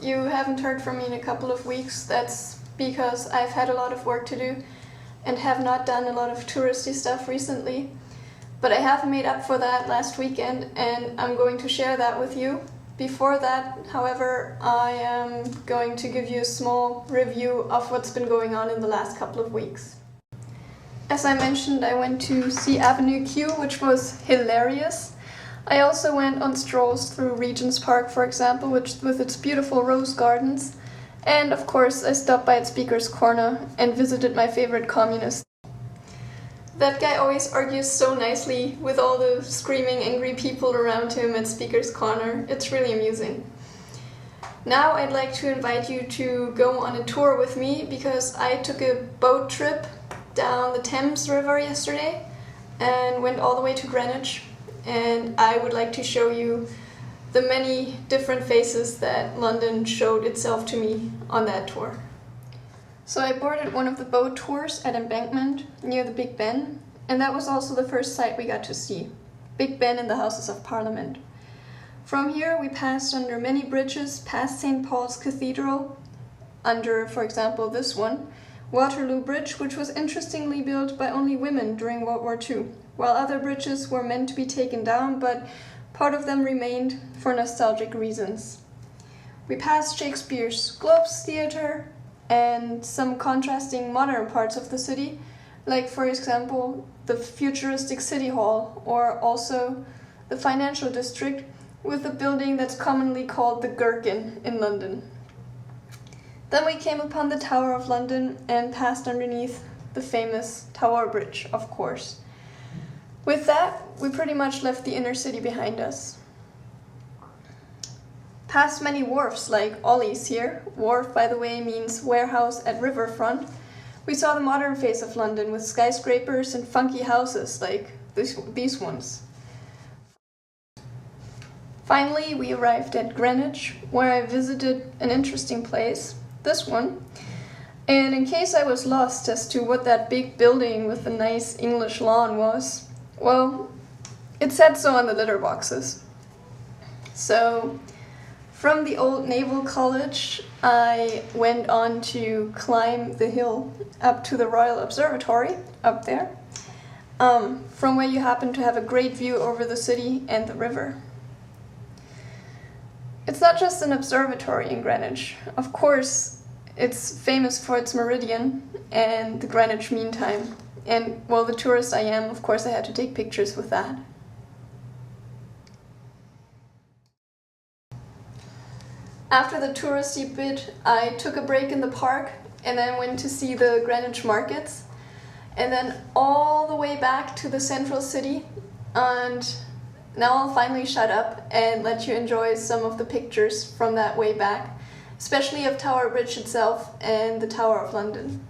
you haven't heard from me in a couple of weeks, that's because I've had a lot of work to do and have not done a lot of touristy stuff recently. But I have made up for that last weekend, and I'm going to share that with you. Before that, however, I am going to give you a small review of what's been going on in the last couple of weeks. As I mentioned, I went to see Avenue Q, which was hilarious. I also went on strolls through Regent's Park, for example, with its beautiful rose gardens. And of course, I stopped by at Speaker's Corner and visited my favorite communist. That guy always argues so nicely with all the screaming, angry people around him at Speaker's Corner. It's really amusing. Now I'd like to invite you to go on a tour with me because I took a boat trip down the Thames River yesterday and went all the way to Greenwich, and I would like to show you the many different faces that London showed itself to me on that tour. So I boarded one of the boat tours at Embankment near the Big Ben, and that was also the first sight we got to see, Big Ben and the Houses of Parliament. From here we passed under many bridges past St. Paul's Cathedral, under, for example, this one, Waterloo Bridge, which was interestingly built by only women during World War II, while other bridges were meant to be taken down, but part of them remained for nostalgic reasons. We passed Shakespeare's Globes Theatre and some contrasting modern parts of the city, like for example the futuristic City Hall, or also the financial district with a building that's commonly called the Gherkin in London. Then we came upon the Tower of London and passed underneath the famous Tower Bridge, of course. With that, we pretty much left the inner city behind us. Past many wharfs like Ollie's here. Wharf, by the way, means warehouse at riverfront. We saw the modern face of London with skyscrapers and funky houses like these ones. Finally, we arrived at Greenwich, where I visited an interesting place, this one. And in case I was lost as to what that big building with the nice English lawn was, well, it said so on the litter boxes. So, from the old Naval College, I went on to climb the hill up to the Royal Observatory, up there, from where you happen to have a great view over the city and the river. It's not just an observatory in Greenwich. Of course, it's famous for its meridian and the Greenwich Mean Time. And, well, the tourist I am, of course I had to take pictures with that. After the touristy bit, I took a break in the park and then went to see the Greenwich markets, and then all the way back to the central city. And now I'll finally shut up and let you enjoy some of the pictures from that way back, especially of Tower Bridge itself and the Tower of London.